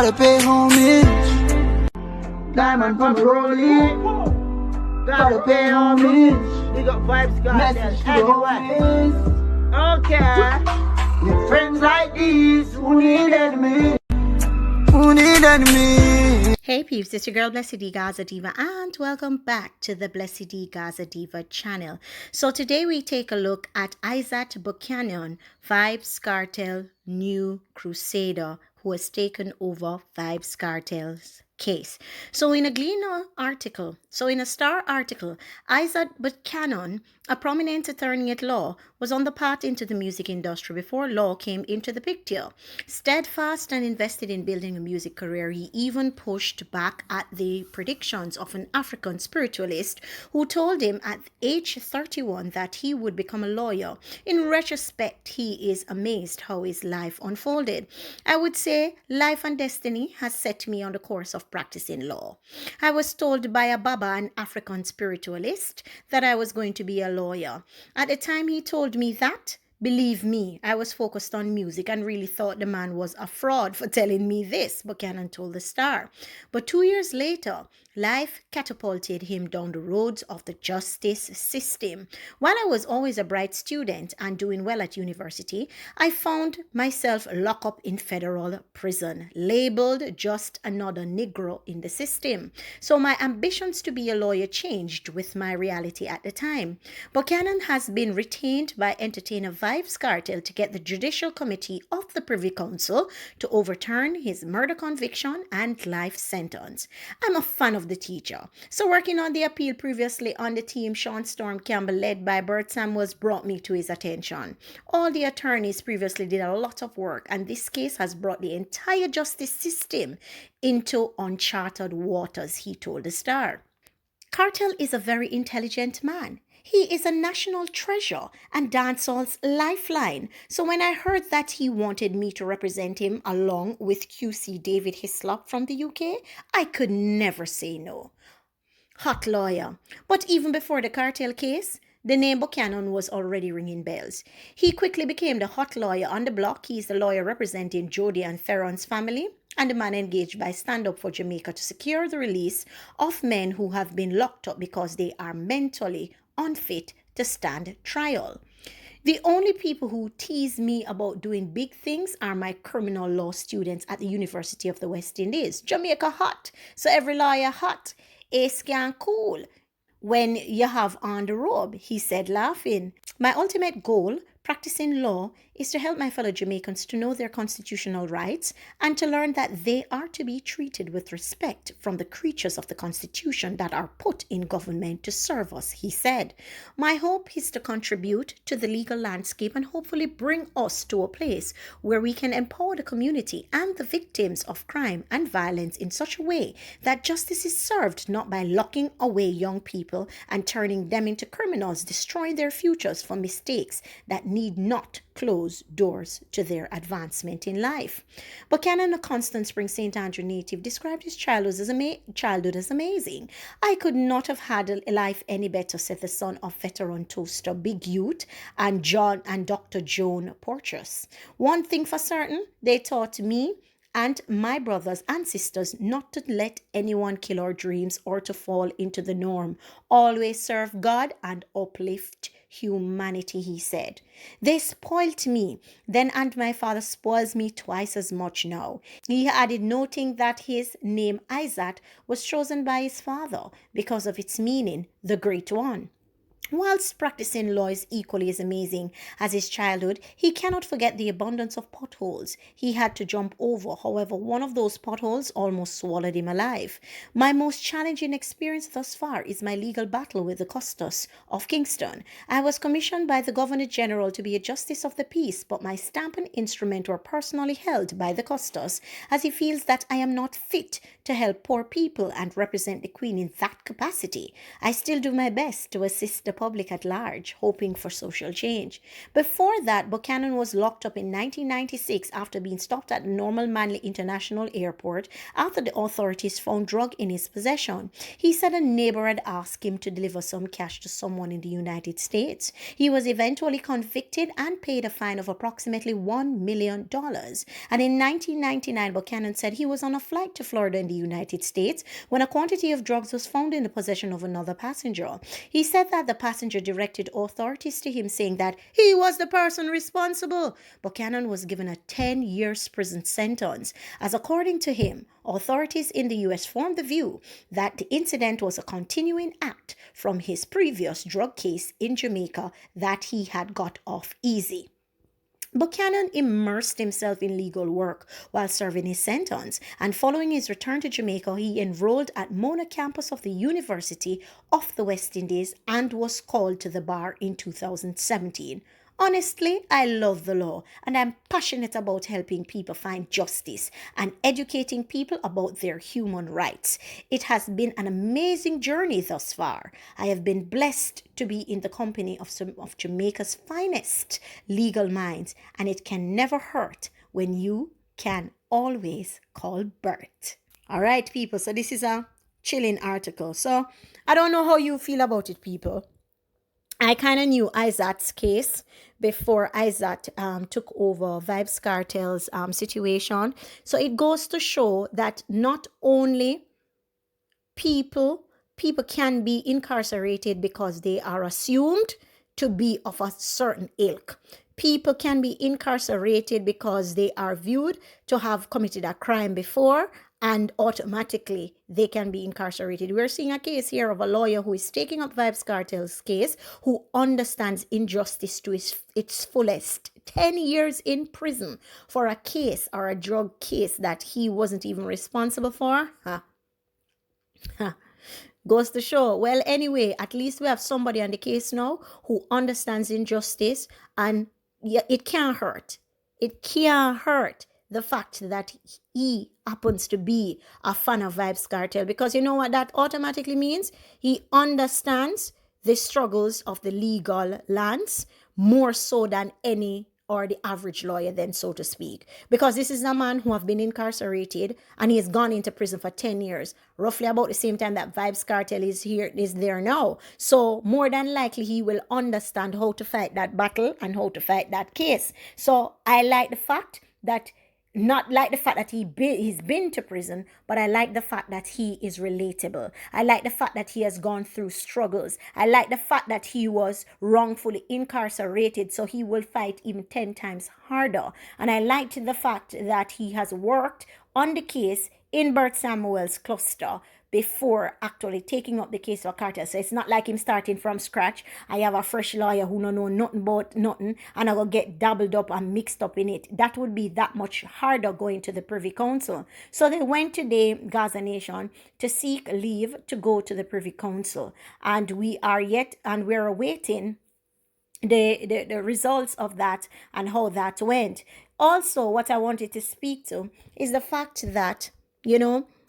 Gotta pay homage. Diamond from rolling. Gotta pay homage. We got Vybz Kartel Message to the everywhere. homies. Okay. With friends like these, who need enemies? Who need enemies? Hey peeps, it's your girl BlessydGazaDiva and welcome back to the BlessydGazaDiva channel. So today we take a look at Isaac Buchanan, Vybz Kartel new crusader who has taken over Vybz Kartel's case. So in a Star article, Isaac Buchanan, a prominent attorney at law, was on the path into the music industry before law came into the picture. Steadfast and invested in building a music career, he even pushed back at the predictions of an African spiritualist who told him at age 31 that he would become a lawyer. In retrospect, he is amazed how his life unfolded. I would say life and destiny has set me on the course of practicing law. I was told by a Baba, an African spiritualist, that I was going to be a lawyer. At the time he told me that, believe me, I was focused on music and really thought the man was a fraud for telling me this, Buchanan told the Star. But 2 years later, life catapulted him down the roads of the justice system. While I was always a bright student and doing well at university, I found myself locked up in federal prison, labeled just another Negro in the system. So my ambitions to be a lawyer changed with my reality at the time. Buchanan has been retained by entertainer Vybz Kartel to get the Judicial Committee of the Privy Council to overturn his murder conviction and life sentence. I'm a fan of the teacher. So working on the appeal previously on the team Sean Storm Campbell led by Bert Samuels brought me to his attention. All the attorneys previously did a lot of work and this case has brought the entire justice system into uncharted waters, he told the Star. Kartel is a very intelligent man. He is a national treasure and dancehall's lifeline. So when I heard that he wanted me to represent him along with QC David Hislop from the UK, I could never say no. Hot lawyer. But even before the Kartel case, the name Buchanan was already ringing bells. He quickly became the hot lawyer on the block. He's the lawyer representing Jody and Ferron's family and the man engaged by Stand Up for Jamaica to secure the release of men who have been locked up because they are mentally unfit to stand trial. The only people who tease me about doing big things are my criminal law students at the University of the West Indies. Jamaica hot, so every lawyer hot. Ace can cool when you have on the robe, he said, laughing. My ultimate goal, practicing law, is to help my fellow Jamaicans to know their constitutional rights and to learn that they are to be treated with respect from the creatures of the Constitution that are put in government to serve us, he said. My hope is to contribute to the legal landscape and hopefully bring us to a place where we can empower the community and the victims of crime and violence in such a way that justice is served not by locking away young people and turning them into criminals, destroying their futures for mistakes that need not close doors to their advancement in life. Buchanan, a Constant Spring St. Andrew native, described his childhood as amazing. I could not have had a life any better, said the son of veteran toaster Big Youth and Dr. Joan Porteous. One thing for certain, they taught me and my brothers and sisters not to let anyone kill our dreams or to fall into the norm. Always serve God and uplift humanity, he said. They spoilt me then, and my father spoils me twice as much now. He added, noting that his name Isaac was chosen by his father because of its meaning, the Great One. Whilst practicing law is equally as amazing as his childhood, he cannot forget the abundance of potholes he had to jump over. However, one of those potholes almost swallowed him alive. My most challenging experience thus far is my legal battle with the Custos of Kingston. I was commissioned by the Governor General to be a Justice of the Peace, but my stamp and instrument were personally held by the Custos as he feels that I am not fit to help poor people and represent the Queen in that capacity. I still do my best to assist the public at large, hoping for social change. Before that, Buchanan was locked up in 1996 after being stopped at Normal Manley International Airport after the authorities found drug in his possession. He said a neighbor had asked him to deliver some cash to someone in the United States. He was eventually convicted and paid a fine of approximately $1 million. And in 1999, Buchanan said he was on a flight to Florida in the United States when a quantity of drugs was found in the possession of another passenger. He said that the passenger directed authorities to him, saying that he was the person responsible. Buchanan was given a 10 years prison sentence, as according to him, authorities in the U.S. formed the view that the incident was a continuing act from his previous drug case in Jamaica that he had got off easy. Buchanan immersed himself in legal work while serving his sentence, and following his return to Jamaica, he enrolled at Mona campus of the University of the West Indies and was called to the bar in 2017. Honestly, I love the law and I'm passionate about helping people find justice and educating people about their human rights. It has been an amazing journey thus far. I have been blessed to be in the company of some of Jamaica's finest legal minds, and it can never hurt when you can always call Bert. All right, people, so this is a chilling article. So I don't know how you feel about it, people. I kind of knew Izat's case before Izat took over Vybz Kartel's situation. So it goes to show that not only people can be incarcerated because they are assumed to be of a certain ilk. People can be incarcerated because they are viewed to have committed a crime before, and automatically they can be incarcerated. We're seeing a case here of a lawyer who is taking up Vybz Kartel's case, who understands injustice to its fullest. 10 years in prison for a case or a drug case that he wasn't even responsible for. Goes to show. Well, anyway, at least we have somebody on the case now who understands injustice, and yeah, it can't hurt. It can't hurt the fact that he happens to be a fan of Vybz Kartel, because you know what that automatically means? He understands the struggles of the legal lands more so than any or the average lawyer, then, so to speak, because this is a man who have been incarcerated and he has gone into prison for 10 years, roughly about the same time that Vybz Kartel is there now. So more than likely he will understand how to fight that battle and how to fight that case. So I like the fact that, not like the fact that he's been to prison, but I like the fact that he is relatable. I like the fact that he has gone through struggles. I like the fact that he was wrongfully incarcerated, so he will fight even 10 times harder. And I liked the fact that he has worked on the case in Bert Samuel's cluster before actually taking up the case for Cartel. So it's not like him starting from scratch. I have a fresh lawyer who don't know nothing about nothing, and I will get dabbled up and mixed up in it. That would be that much harder going to the Privy Council. So they went today, Gaza Nation, to seek leave to go to the Privy Council. And we're awaiting the results of that and how that went. Also, what I wanted to speak to is the fact that,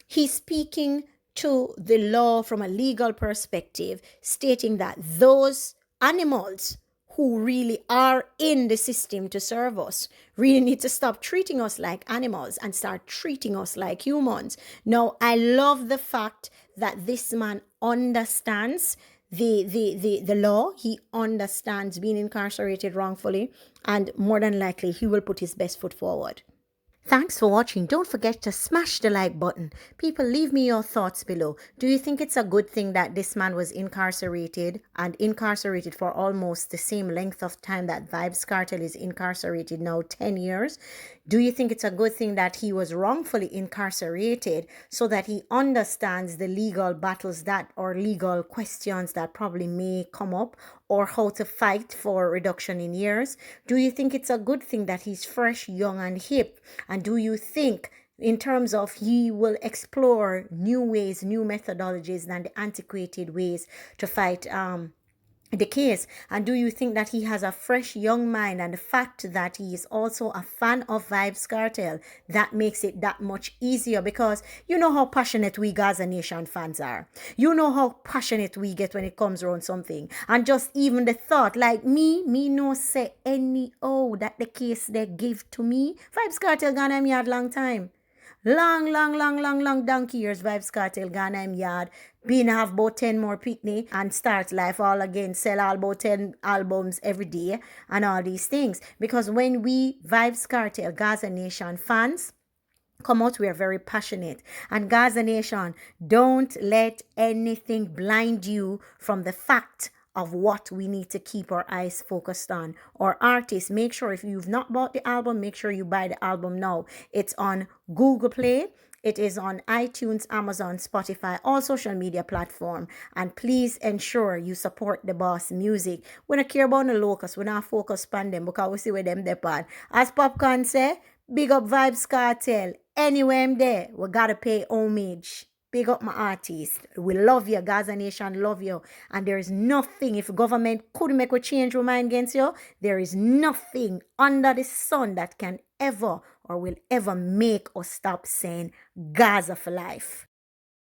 he's speaking to the law from a legal perspective, stating that those animals who really are in the system to serve us really need to stop treating us like animals and start treating us like humans. Now, I love the fact that this man understands the law. He understands being incarcerated wrongfully, and more than likely he will put his best foot forward. Thanks for watching. Don't forget to smash the like button. People, leave me your thoughts below. Do you think it's a good thing that this man was incarcerated for almost the same length of time that Vybz Kartel is incarcerated now, 10 years? Do you think it's a good thing that he was wrongfully incarcerated so that he understands the legal battles or legal questions that probably may come up, or how to fight for reduction in years? Do you think it's a good thing that he's fresh, young, and hip? And do you think, in terms of, he will explore new ways, new methodologies than the antiquated ways to fight the case? And do you think that he has a fresh young mind, and the fact that he is also a fan of Vybz Kartel, that makes it that much easier? Because you know how passionate we Gaza Nation fans are. You know how passionate we get when it comes around something. And just even the thought, like me no say any that the case they give to me. Vybz Kartel gone me yard long time. Long donkey years Vybz Kartel gone him yard. Been have about 10 more picnic and start life all again. Sell all about 10 albums every day and all these things. Because when we Vybz Kartel, Gaza Nation fans, come out, we are very passionate. And Gaza Nation, don't let anything blind you from the fact of what we need to keep our eyes focused on. Our artists, make sure if you've not bought the album, make sure you buy the album now. It's on Google Play. It is on iTunes, Amazon, Spotify, all social media platform. And please ensure you support the boss music. We don't care about the locals. We not focus on them because we see where them depart. As Popcorn say, big up Vybz Kartel. Anywhere I'm there, we gotta pay homage. Big up my artists. We love you. Gaza Nation love you. And there is nothing, if government could make a change your mind against you, there is nothing under the sun that can ever or will ever make us stop saying Gaza for life.